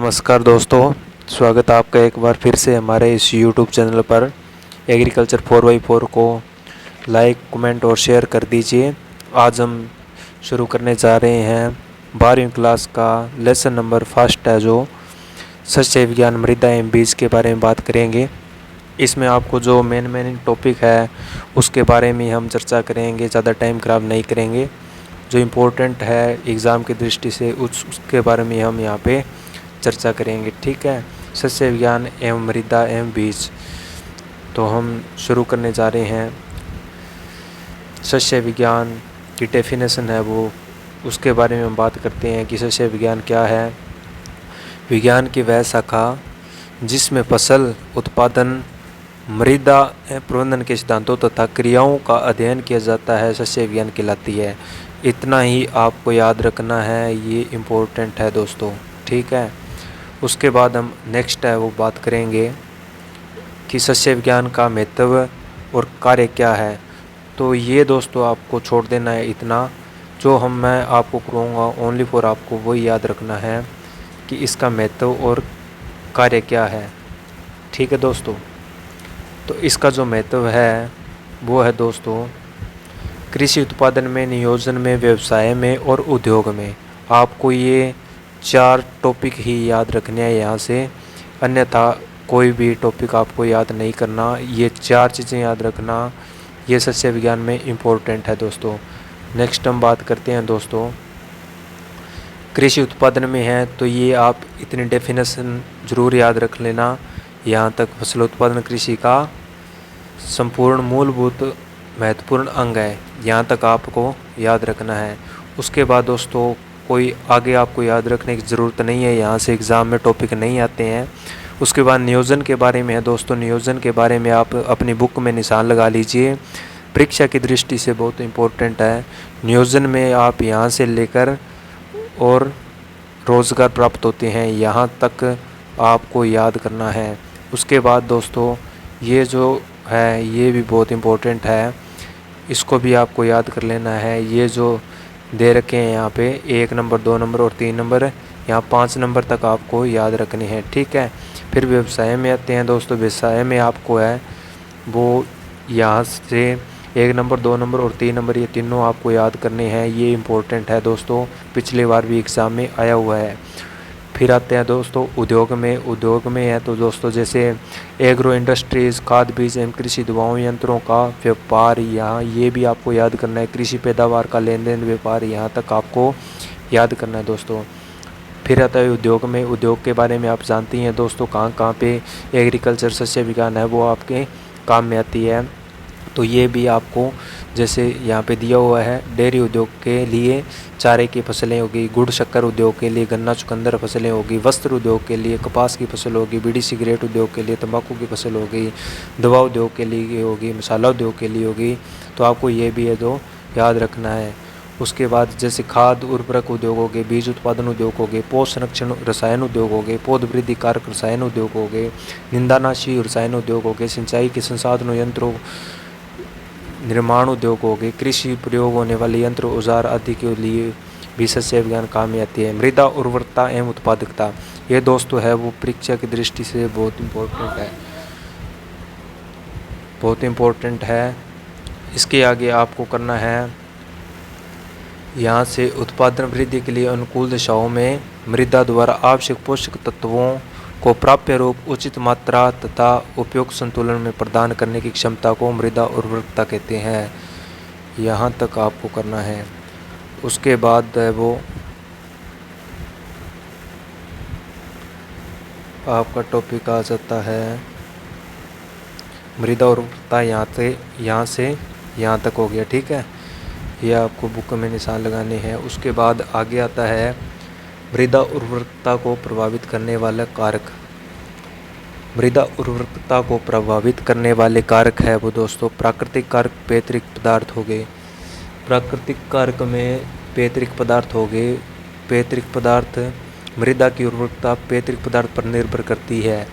नमस्कार दोस्तों, स्वागत है आपका एक बार फिर से हमारे इस यूट्यूब चैनल पर। एग्रीकल्चर 4x4 को लाइक, कमेंट और शेयर कर दीजिए। आज हम शुरू करने जा रहे हैं 12वीं क्लास का लेसन नंबर फर्स्ट है, जो सस्य विज्ञान मृदा एवं बीज के बारे में बात करेंगे। इसमें आपको जो मेन टॉपिक है उसके बारे में हम चर्चा करेंगे, ज़्यादा टाइम खराब नहीं करेंगे। जो इम्पोर्टेंट है एग्ज़ाम की दृष्टि से उसके बारे में हम यहाँ पे चर्चा करेंगे, ठीक है। सस्य विज्ञान एवं मृदा एवं बीज। तो हम शुरू करने जा रहे हैं। सस्य विज्ञान की डेफिनेशन है वो, उसके बारे में हम बात करते हैं कि सस्य विज्ञान क्या है। विज्ञान की वह शाखा जिसमें फसल उत्पादन, मृदा प्रबंधन के सिद्धांतों तथा क्रियाओं का अध्ययन किया जाता है, सस्य विज्ञान कहलाती है। इतना ही आपको याद रखना है, ये इम्पोर्टेंट है दोस्तों, ठीक है। उसके बाद हम नेक्स्ट है वो बात करेंगे कि सस्य विज्ञान का महत्व और कार्य क्या है। तो ये दोस्तों आपको छोड़ देना है इतना, जो मैं आपको कहूँगा ओनली फॉर आपको वही याद रखना है कि इसका महत्व और कार्य क्या है, ठीक है दोस्तों। तो इसका जो महत्व है वो है दोस्तों, कृषि उत्पादन में, नियोजन में, व्यवसाय में और उद्योग में। आपको ये 4 टॉपिक ही याद रखने हैं यहाँ से, अन्यथा कोई भी टॉपिक आपको याद नहीं करना। ये 4 चीज़ें याद रखना, ये सस्य विज्ञान में इम्पोर्टेंट है दोस्तों। नेक्स्ट हम बात करते हैं दोस्तों, कृषि उत्पादन में है तो ये आप इतनी डेफिनेशन ज़रूर याद रख लेना। यहाँ तक फसल उत्पादन कृषि का संपूर्ण मूलभूत महत्वपूर्ण अंग है, यहाँ तक आपको याद रखना है। उसके बाद दोस्तों कोई आगे आपको याद रखने की ज़रूरत नहीं है, यहाँ से एग्ज़ाम में टॉपिक नहीं आते हैं। उसके बाद नियोजन के बारे में है दोस्तों। नियोजन के बारे में आप अपनी बुक में निशान लगा लीजिए, परीक्षा की दृष्टि से बहुत इम्पोर्टेंट है। नियोजन में आप यहाँ से लेकर और रोज़गार प्राप्त होते हैं, यहाँ तक आपको याद करना है। उसके बाद दोस्तों ये जो है ये भी बहुत इम्पोर्टेंट है, इसको भी आपको याद कर लेना है। ये जो दे रखे हैं यहाँ पे 1 नंबर, 2 नंबर और 3 नंबर, यहाँ 5 नंबर तक आपको याद रखनी है, ठीक है। फिर व्यवसाय में आते हैं दोस्तों। व्यवसाय में आपको है वो यहाँ से 1 नंबर, 2 नंबर और 3 नंबर, ये तीनों आपको याद करने हैं। ये इम्पोर्टेंट है दोस्तों, पिछली बार भी एग्ज़ाम में आया हुआ है। फिर आते हैं दोस्तों उद्योग में। उद्योग में है तो दोस्तों जैसे एग्रो इंडस्ट्रीज़, खाद बीज एवं कृषि दवाओं यंत्रों का व्यापार, यहाँ ये भी आपको याद करना है। कृषि पैदावार का लेन देन व्यापार, यहाँ तक आपको याद करना है दोस्तों। फिर आता है उद्योग में। उद्योग के बारे में आप जानते हैं दोस्तों, कहाँ कहाँ पे एग्रीकल्चर सस्य विज्ञान है वो आपके काम में आती है। तो ये भी आपको जैसे यहाँ पे दिया हुआ है, डेयरी उद्योग के लिए चारे की फसलें होगी, गुड़ शक्कर उद्योग के लिए गन्ना चुकंदर फसलें होगी, वस्त्र उद्योग के लिए कपास की फसल होगी, बीड़ी सिगरेट उद्योग के लिए तंबाकू की फसल होगी, दवा उद्योग के लिए होगी, मसाला उद्योग के लिए होगी। तो आपको ये भी है जो याद रखना है। उसके बाद जैसे खाद उर्वरक उद्योग हो गए, बीज उत्पादन उद्योग हो गए, पोष संरक्षण रसायन उद्योग हो गए, पौध वृद्धि कारक रसायन उद्योग हो गए, निंदानाशी रसायन उद्योग हो गए, सिंचाई के संसाधनों यंत्रों निर्माण उद्योग हो गए, कृषि प्रयोग होने वाले यंत्र औजार आदि के लिए भी सस्य विज्ञान काम में आती है। मृदा उर्वरता एवं उत्पादकता, ये दोस्तों है वो परीक्षा की दृष्टि से बहुत इम्पोर्टेंट है। इसके आगे आपको करना है, यहाँ से उत्पादन वृद्धि के लिए अनुकूल दिशाओं में मृदा द्वारा आवश्यक पोषक तत्वों को प्राप्य रूप, उचित मात्रा तथा उपयुक्त संतुलन में प्रदान करने की क्षमता को मृदा उर्वरकता कहते हैं। यहाँ तक आपको करना है। उसके बाद वो आपका टॉपिक आ जाता है मृदा उर्वरकता, यहाँ से यहाँ तक हो गया, ठीक है। ये आपको बुक में निशान लगाने हैं। उसके बाद आगे आता है मृदा उर्वरकता को प्रभावित करने वाला कारक। मृदा उर्वरकता को प्रभावित करने वाले कारक है वो दोस्तों प्राकृतिक कारक, पैतृक पदार्थ हो गए। प्राकृतिक कारक में पैतृक पदार्थ हो गए। पैतृक पदार्थ, मृदा की उर्वरकता पैतृक पदार्थ पर निर्भर करती है,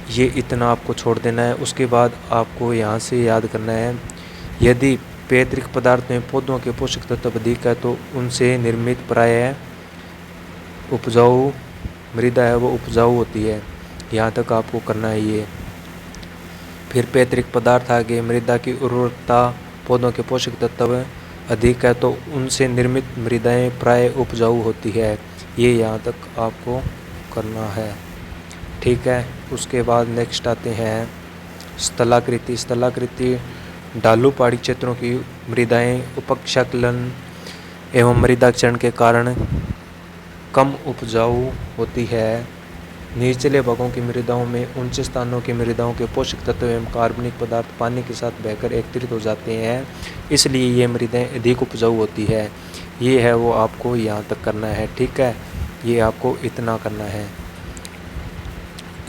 ये इतना आपको छोड़ देना है। उसके बाद आपको यहाँ से याद करना है, यदि पैतृक पदार्थ में पौधों के पोषक तत्व अधिक है तो उनसे निर्मित प्रायः उपजाऊ मृदा है वो उपजाऊ होती है, यहाँ तक आपको करना है ये। फिर पैतृक पदार्थ आगे, मृदा की उर्वरकता, पौधों के पोषक तत्व अधिक है तो उनसे निर्मित मृदाएं प्राय उपजाऊ होती है, ये यहाँ तक आपको करना है, ठीक है। उसके बाद नेक्स्ट आते हैं स्थलाकृति। स्थलाकृति ढालू पहाड़ी क्षेत्रों की मृदाएं उपक्षालन एवं मृदा क्षरण के कारण कम उपजाऊ होती है। निचले भागों की मृदाओं में ऊंचे स्थानों की मृदाओं के पोषक तत्व एवं कार्बनिक पदार्थ पानी के साथ बहकर एकत्रित हो जाते हैं, इसलिए ये मृदाएं अधिक उपजाऊ होती है। ये है वो आपको यहाँ तक करना है, ठीक है, ये आपको इतना करना है।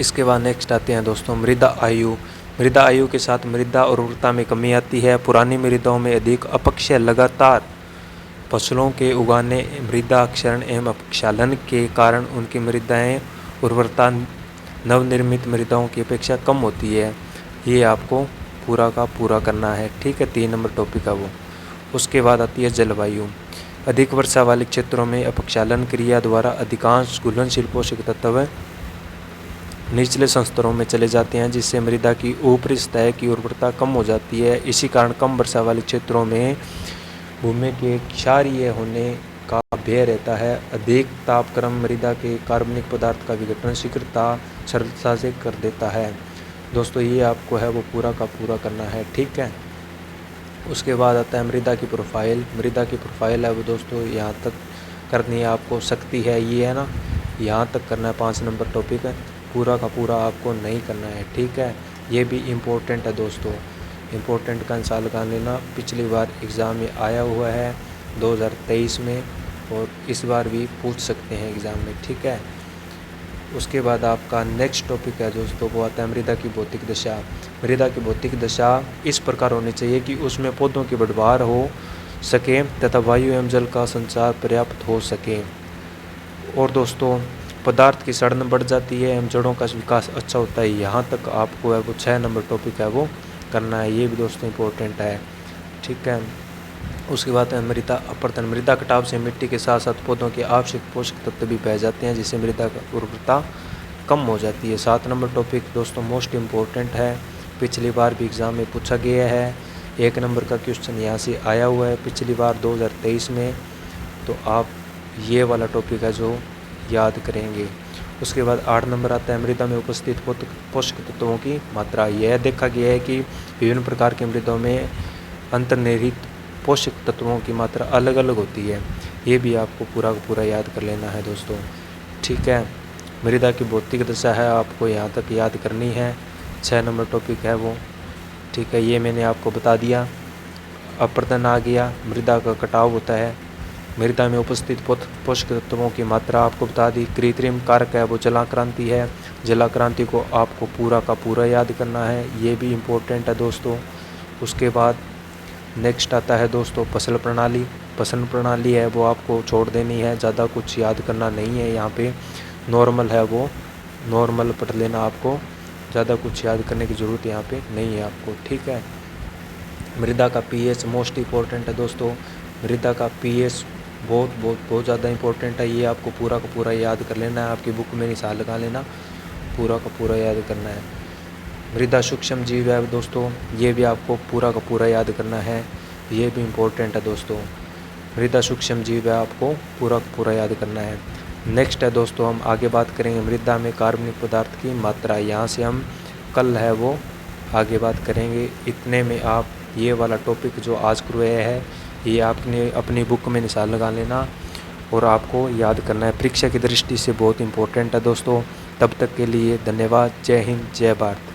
इसके बाद नेक्स्ट आते हैं दोस्तों मृदा आयु। मृदा आयु के साथ मृदा उर्वरता में कमी आती है। पुरानी मृदाओं में अधिक अपक्षय लगातार फसलों के उगाने, मृदा क्षरण एवं अपक्षालन के कारण उनकी मृदाएं उर्वरता नवनिर्मित मृदाओं की अपेक्षा कम होती है। ये आपको पूरा का पूरा करना है, ठीक है, 3 नंबर टॉपिक है वो। उसके बाद आती है जलवायु। अधिक वर्षा वाले क्षेत्रों में अपक्षालन क्रिया द्वारा अधिकांश घुलनशील पोषक तत्व निचले संस्तरों में चले जाते हैं, जिससे मृदा की ऊपरी सतह की उर्वरता कम हो जाती है। इसी कारण कम वर्षा वाले क्षेत्रों में भूमि के क्षारीय होने का भय रहता है। अधिक तापक्रम मृदा के कार्बनिक पदार्थ का विघटन शीघ्रता सरलता से कर देता है। दोस्तों ये आपको है वो पूरा का पूरा करना है, ठीक है। उसके बाद आता है मृदा की प्रोफाइल। मृदा की प्रोफाइल है वो दोस्तों यहाँ तक करनी है आपको, शक्ति है ये है ना, यहाँ तक करना है, 5 नंबर टॉपिक है। पूरा का पूरा आपको नहीं करना है, ठीक है। ये भी इम्पोर्टेंट है दोस्तों, इम्पोर्टेंट का इंसान लगा लेना। पिछली बार एग्ज़ाम में आया हुआ है 2023 में, और इस बार भी पूछ सकते हैं एग्ज़ाम में, ठीक है। उसके बाद आपका नेक्स्ट टॉपिक है दोस्तों, वो आता है मृदा की भौतिक दशा। मृदा की भौतिक दशा इस प्रकार होनी चाहिए कि उसमें पौधों की बढ़वार हो सके तथा वायु एवं जल का संचार पर्याप्त हो सके। और दोस्तों पदार्थ की सड़न बढ़ जाती है एवं जड़ों का विकास अच्छा होता है। यहाँ तक आपको है वो 6 नंबर टॉपिक है वो करना है, ये भी दोस्तों इंपॉर्टेंट है, ठीक है। उसके बाद है मृदा अपरदन। मृदा कटाव से मिट्टी के साथ साथ पौधों के आवश्यक पोषक तत्व भी बह जाते हैं, जिससे मृदा की उर्वरता कम हो जाती है। 7 नंबर टॉपिक दोस्तों मोस्ट इम्पोर्टेंट है, पिछली बार भी एग्ज़ाम में पूछा गया है। 1 नंबर का क्वेश्चन यहाँ से आया हुआ है पिछली बार 2023 में, तो आप ये वाला टॉपिक है जो याद करेंगे। उसके बाद 8 नंबर आता है मृदा में उपस्थित पोषक तत्वों की मात्रा। यह देखा गया है कि विभिन्न प्रकार की मृदाओं में अंतर्निहित पोषक तत्वों की मात्रा अलग अलग होती है। ये भी आपको पूरा पूरा याद कर लेना है दोस्तों, ठीक है। मृदा की भौतिक दशा है आपको यहाँ तक याद करनी है, 6 नंबर टॉपिक है वो, ठीक है। ये मैंने आपको बता दिया। अपरदन आ गया, मृदा का कटाव होता है। मृदा में उपस्थित पोषक तत्वों की मात्रा आपको बता दी। कृत्रिम कारक है वो जलाक्रांति है, जलाक्रांति को आपको पूरा का पूरा याद करना है, ये भी इम्पोर्टेंट है दोस्तों। उसके बाद नेक्स्ट आता है दोस्तों फसल प्रणाली। फसल प्रणाली है वो आपको छोड़ देनी है, ज़्यादा कुछ याद करना नहीं है यहाँ पे, नॉर्मल है वो नॉर्मल पढ़ लेना, आपको ज़्यादा कुछ याद करने की ज़रूरत यहाँ पे नहीं है आपको, ठीक है। मृदा का पीएच मोस्ट इम्पोर्टेंट है दोस्तों, मृदा का पीएच बहुत ज़्यादा इंपॉर्टेंट है, ये आपको पूरा का पूरा याद कर लेना है। आपकी बुक में निशान लगा लेना, पूरा का पूरा याद करना है। मृदा सूक्ष्म जीव है दोस्तों, ये भी आपको पूरा का पूरा याद करना है, ये भी इम्पोर्टेंट है दोस्तों। मृदा सूक्ष्म जीव है आपको पूरा का पूरा याद करना है। नेक्स्ट है दोस्तों हम आगे बात करेंगे मृदा में कार्बनिक पदार्थ की मात्रा, यहाँ से हम कल है वो आगे बात करेंगे। इतने में आप ये वाला टॉपिक जो आज करवाया है ये आपने अपनी बुक में निशान लगा लेना और आपको याद करना है, परीक्षा की दृष्टि से बहुत इंपॉर्टेंट है दोस्तों। तब तक के लिए धन्यवाद। जय हिंद, जय भारत।